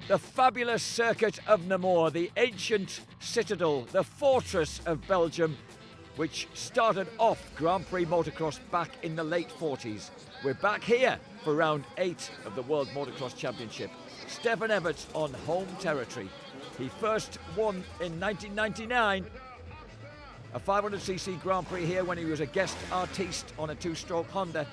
The fabulous circuit of Namur, the ancient citadel, the fortress of Belgium, which started off Grand Prix motocross back in the late 40s. We're back here for round 8 of the World Motocross Championship. Stefan EVERTS on home territory. He first won in 1999, a 500cc Grand Prix here when he was a guest artiste on a 2-stroke Honda.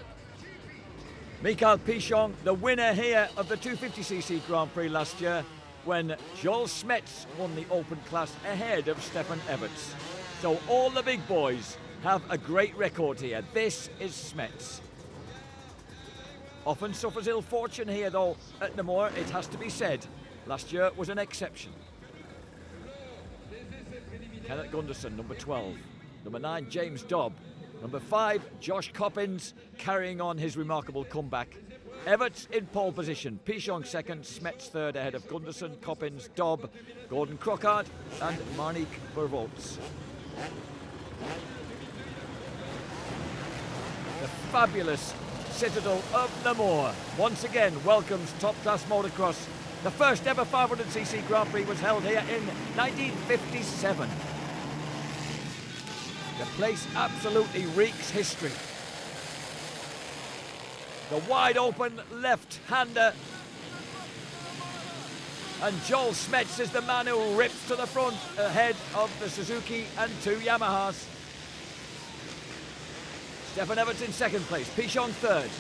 Mikael Pichon, the winner here of the 250cc Grand Prix last year, when Joel SMETS won the open class ahead of Stefan EVERTS. So all the big boys have a great record here. This is SMETS. Often suffers ill fortune here though at Namur, it has to be said. Last year was an exception. Kenneth Gunderson, number 12. Number 9, James Dobb. Number 5, Josh Coppins, carrying on his remarkable comeback. EVERTS in pole position, Pichon second, SMETS third ahead of Gunderson, Coppins, Dobb, Gordon Crockard and Marnik Vervoorts. The fabulous citadel of Namur once again welcomes top-class motocross. The first ever 500cc Grand Prix was held here in 1957. The place absolutely reeks history. The wide open left-hander. And Joel SMETS is the man who rips to the front ahead of the Suzuki and 2 Yamahas. Stefan EVERTS in second place, Pichon third.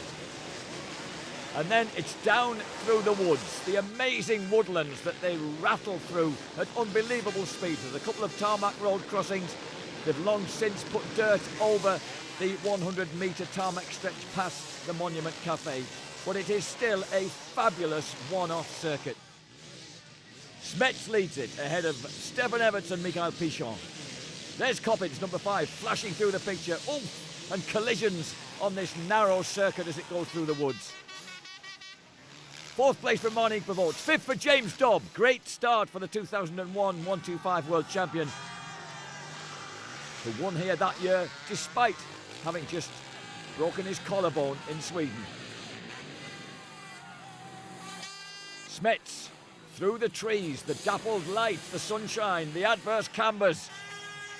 And then it's down through the woods, the amazing woodlands that they rattle through at unbelievable speeds. There's a couple of tarmac road crossings. They've long since put dirt over the 100-metre tarmac stretch past the Monument Cafe, but it is still a fabulous one-off circuit. SMETS leads it ahead of Stefan EVERTS and Mikael Pichon. There's Coppins, number 5, flashing through the picture. Oof, and collisions on this narrow circuit as it goes through the woods. 4th place for Marnik Vervoorts. 5th for James Dobb. Great start for the 2001 125 world champion, who won here that year despite having just broken his collarbone in Sweden. SMETS through the trees, the dappled light, the sunshine, the adverse cambers,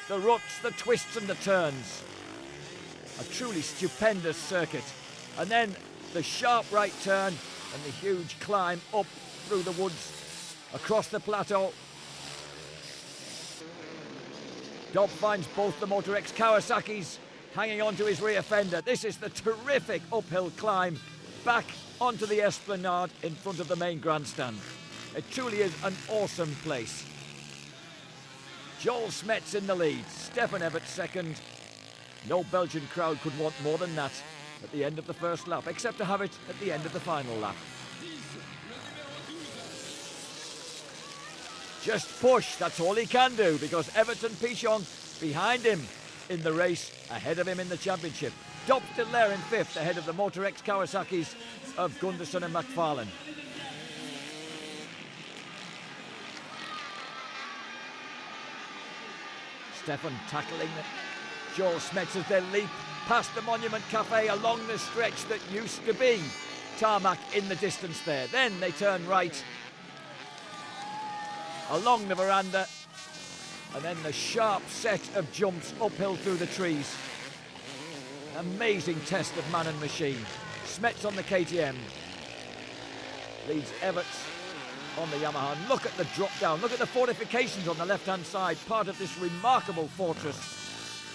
the ruts, the twists and the turns. A truly stupendous circuit. And then the sharp right turn and the huge climb up through the woods, across the plateau. Dobb finds both the Motor X Kawasaki's hanging onto his rear fender. This is the terrific uphill climb back onto the esplanade in front of the main grandstand. It truly is an awesome place. Joel SMETS in the lead, Stefan EVERTS second. No Belgian crowd could want more than that at the end of the first lap, except to have it at the end of the final lap. Just push, that's all he can do, because EVERTS and Pichon behind him in the race, ahead of him in the championship. Dobb still there in 5th, ahead of the Motor X Kawasaki's of Gunderson and McFarlane. Stefan tackling Joel SMETS as they leap past the Monument Cafe along the stretch that used to be tarmac in the distance there. Then they turn right along the veranda, and then the sharp set of jumps uphill through the trees. Amazing test of man and machine. SMETS on the KTM leads EVERTS on the Yamaha. And look at the drop down, look at the fortifications on the left hand side, part of this remarkable fortress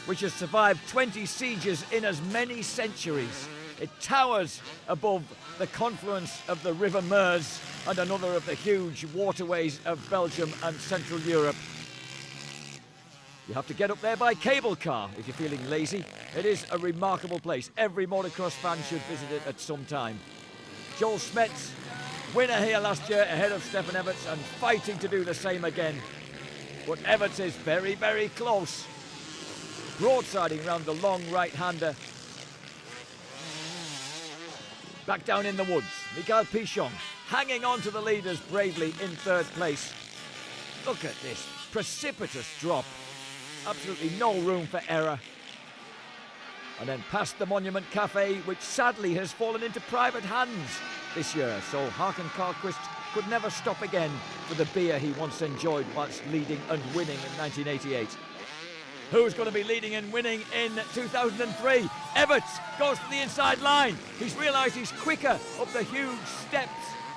which has survived 20 sieges in as many centuries. It towers above the confluence of the River Meuse and another of the huge waterways of Belgium and Central Europe. You have to get up there by cable car if you're feeling lazy. It is a remarkable place. Every motocross fan should visit it at some time. Joel SMETS, winner here last year ahead of Stefan EVERTS and fighting to do the same again. But EVERTS is very, very close. Broadsiding round the long right-hander. Back down in the woods, Mikael Pichon hanging on to the leaders bravely in 3rd place. Look at this precipitous drop. Absolutely no room for error. And then past the Monument Cafe, which sadly has fallen into private hands this year. So Hakan Karlqvist could never stop again for the beer he once enjoyed whilst leading and winning in 1988. Who's going to be leading and winning in 2003? Everts goes to the inside line. He's realised he's quicker up the huge steps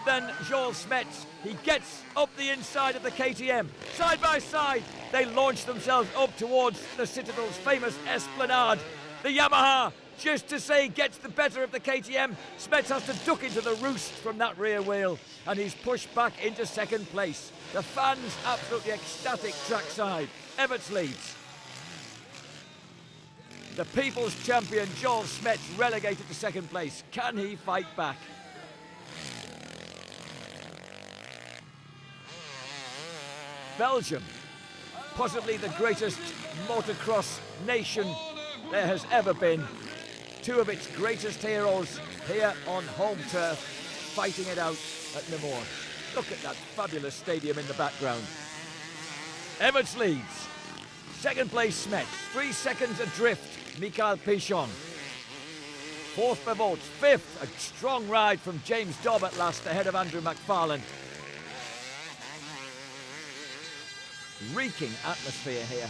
than Joel Smets. He gets up the inside of the KTM. Side by side, they launch themselves up towards the Citadel's famous Esplanade. The Yamaha, just to say, gets the better of the KTM. Smets has to duck into the roost from that rear wheel, and he's pushed back into second place. The fans absolutely ecstatic trackside. Everts leads. The people's champion, Joel Smets, relegated to second place. Can he fight back? Belgium, possibly the greatest motocross nation there has ever been. Two of its greatest heroes here on home turf, fighting it out at Namur. Look at that fabulous stadium in the background. Everts leads. Second place Smets, 3 seconds adrift, Michael Pichon. Fourth Bevolts, fifth, a strong ride from James Dobb at last, ahead of Andrew McFarlane. Reeking atmosphere here.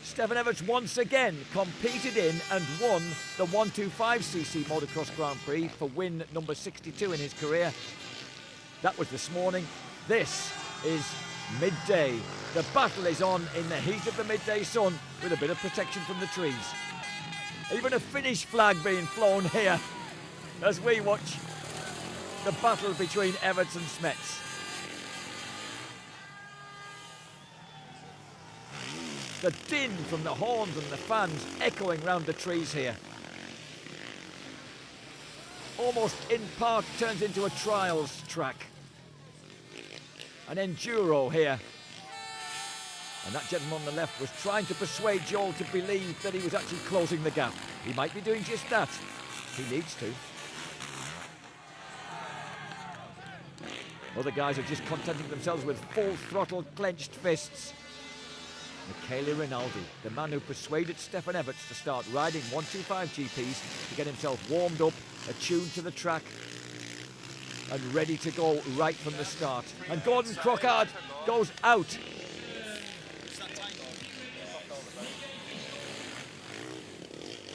Stefan Everts once again competed in and won the 125cc Motocross Grand Prix for win number 62 in his career. That was this morning. This is midday. The battle is on in the heat of the midday sun with a bit of protection from the trees. Even a Finnish flag being flown here as we watch the battle between Everts and Smets. The din from the horns and the fans echoing round the trees here. Almost in part turns into a trials track. An enduro here. And that gentleman on the left was trying to persuade Joel to believe that he was actually closing the gap. He might be doing just that. He needs to. Other guys are just contenting themselves with full throttle clenched fists. Michele Rinaldi, the man who persuaded Stefan Everts to start riding 125 GPs to get himself warmed up, attuned to the track, and ready to go right from the start. And Gordon Crockard goes out.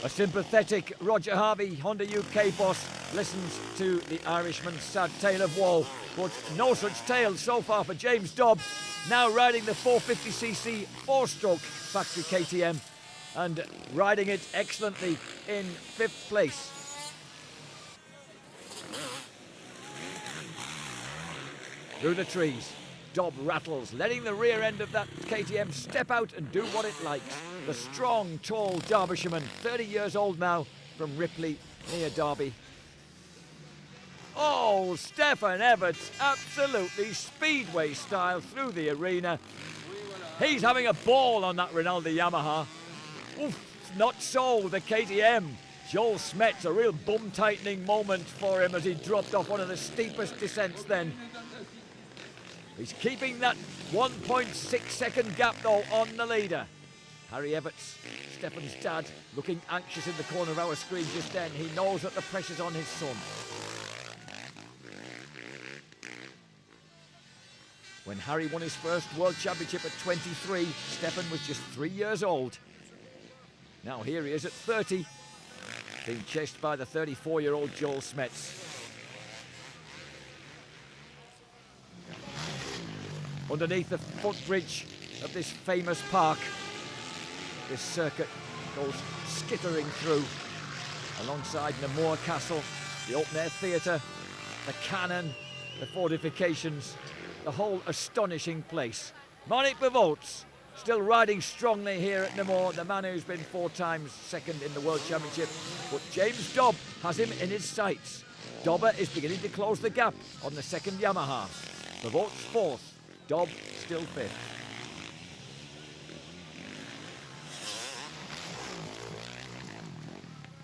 A sympathetic Roger Harvey, Honda UK boss, listens to the Irishman's sad tale of woe, but no such tale so far for James Dobb, now riding the 450cc four-stroke factory KTM and riding it excellently in 5th place. Through the trees, Dobb rattles, letting the rear end of that KTM step out and do what it likes. The strong, tall Derbyshireman, 30 years old now, from Ripley, near Derby. Oh, Stefan Everts, absolutely speedway style through the arena. He's having a ball on that Rinaldi Yamaha. Oof, not so, the KTM. Joel Smets, a real bum-tightening moment for him as he dropped off one of the steepest descents then. He's keeping that 1.6 second gap though on the leader. Harry Everts, Stefan's dad, looking anxious in the corner of our screen just then. He knows that the pressure's on his son. When Harry won his first World Championship at 23, Stefan was just 3 years old. Now here he is at 30, being chased by the 34-year-old Joel Smets. Underneath the footbridge of this famous park, this circuit goes skittering through, alongside Namur Castle, the open-air theatre, the cannon, the fortifications, the whole astonishing place. Monique Bevolts still riding strongly here at Namur, the man who's been 4 times second in the World Championship, but James Dobb has him in his sights. Dobber is beginning to close the gap on the second Yamaha. Bevolts 4th, Dobb still 5th.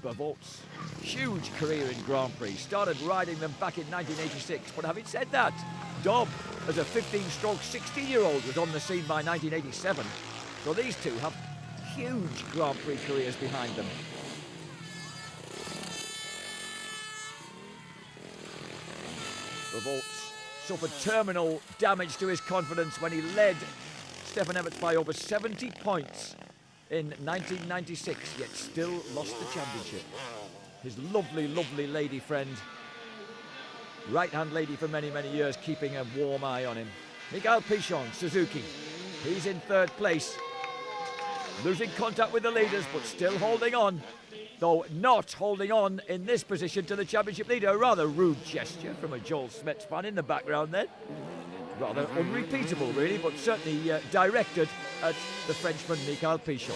Bevolts, huge career in Grand Prix, started riding them back in 1986, but having said that, Dobb, as a 15-stroke 16-year-old, was on the scene by 1987, so these two have huge Grand Prix careers behind them. Bevolts suffered terminal damage to his confidence when he led Stefan Everts by over 70 points in 1996, yet still lost the championship. His lovely, lovely lady friend, right-hand lady for many, many years, keeping a warm eye on him. Miguel Pichon, Suzuki, he's in third place, losing contact with the leaders, but still holding on, though not holding on in this position to the championship leader. A rather rude gesture from a Joel SMETS fan in the background then. Rather unrepeatable, really, but certainly directed at the Frenchman Miguel Pichon.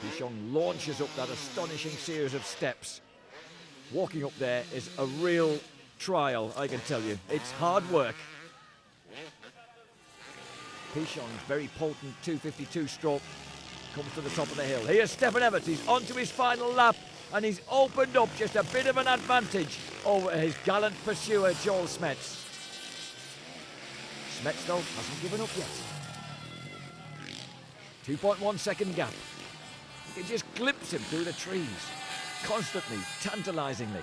Pichon launches up that astonishing series of steps. Walking up there is a real trial, I can tell you. It's hard work. Pichon's very potent 252 stroke comes to the top of the hill. Here's Stefan Everts. He's onto his final lap, and he's opened up just a bit of an advantage over his gallant pursuer, Joel SMETS. SMETS, though, hasn't given up yet. 2.1 second gap. You can just glimpse him through the trees, constantly, tantalisingly.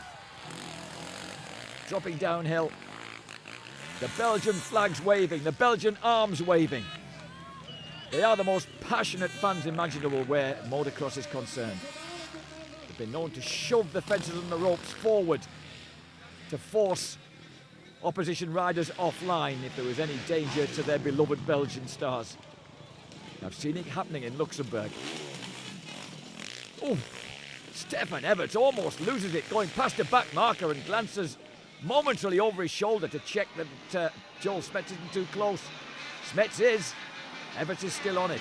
Dropping downhill. The Belgian flags waving, the Belgian arms waving. They are the most passionate fans imaginable where motocross is concerned. They've been known to shove the fences and the ropes forward to force opposition riders offline if there was any danger to their beloved Belgian stars. I've seen it happening in Luxembourg. Oh, Stefan Everts almost loses it going past the back marker and glances momentarily over his shoulder to check that Joel SMETS isn't too close. SMETS is. Everts is still on it.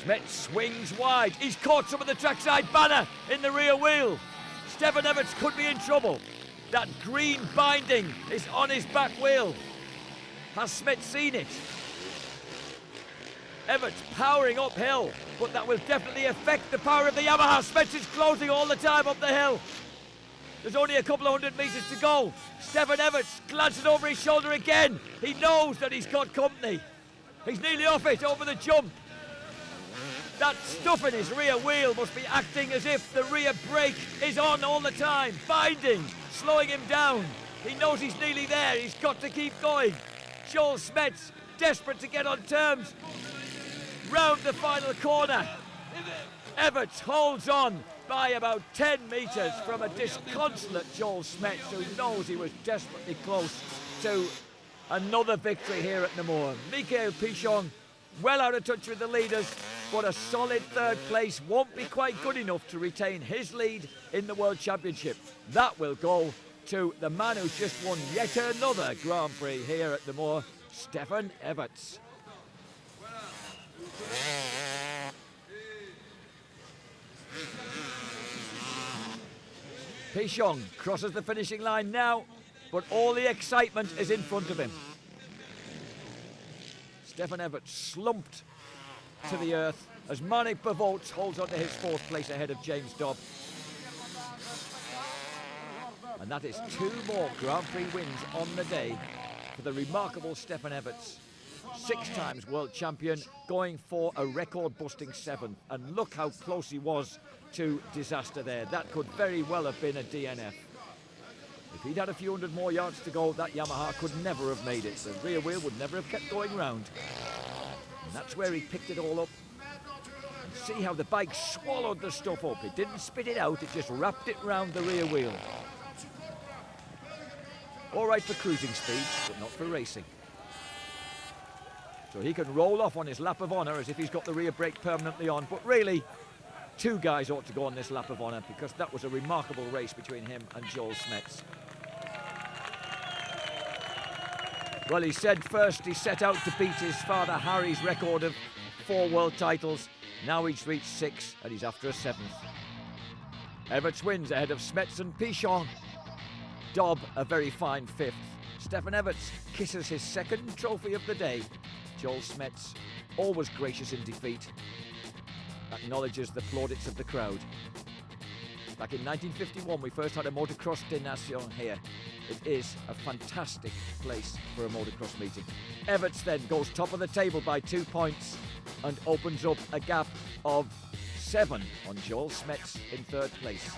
SMETS swings wide. He's caught some of the trackside banner in the rear wheel. Stefan Everts could be in trouble. That green binding is on his back wheel. Has SMETS seen it? Everts powering uphill, but that will definitely affect the power of the Yamaha. SMETS is closing all the time up the hill. There's only a couple of 100 metres to go. Stefan Everts glances over his shoulder again. He knows that he's got company. He's nearly off it over the jump. That stuff in his rear wheel must be acting as if the rear brake is on all the time, binding, slowing him down. He knows he's nearly there. He's got to keep going. Joel SMETS, desperate to get on terms. Round the final corner. Everts holds on by about 10 metres from a disconsolate Joel SMETS, who knows he was desperately close to another victory here at Namur. Miguel Pichon well out of touch with the leaders, but a solid third place won't be quite good enough to retain his lead in the World Championship. That will go to the man who's just won yet another Grand Prix here at Namur, Stefan Everts. Pichon crosses the finishing line now, but all the excitement is in front of him. Stefan Everts slumped to the earth as Marnik Bavots holds on to his fourth place ahead of James Dobb. And that is 2 more Grand Prix wins on the day for the remarkable Stefan Everts. 6 times world champion, going for a record-busting 7th. And look how close he was to disaster there. That could very well have been a DNF. If he'd had a few hundred more yards to go, that Yamaha could never have made it. The rear wheel would never have kept going round. And that's where he picked it all up. And see how the bike swallowed the stuff up. It didn't spit it out, it just wrapped it round the rear wheel. All right for cruising speeds, but not for racing. So he can roll off on his lap of honour as if he's got the rear brake permanently on. But really, 2 guys ought to go on this lap of honour, because that was a remarkable race between him and Joel SMETS. Well, he said first he set out to beat his father Harry's record of 4 world titles. Now he's reached 6 and he's after a 7th. Everts wins ahead of SMETS and Pichon. Dobb a very fine 5th. Stefan Everts kisses his 2nd trophy of the day. Joel SMETS, always gracious in defeat, acknowledges the plaudits of the crowd. Back in 1951, we first had a Motocross des Nations here. It is a fantastic place for a motocross meeting. Everts then goes top of the table by 2 points. and opens up a gap of 7 on Joel SMETS in third place.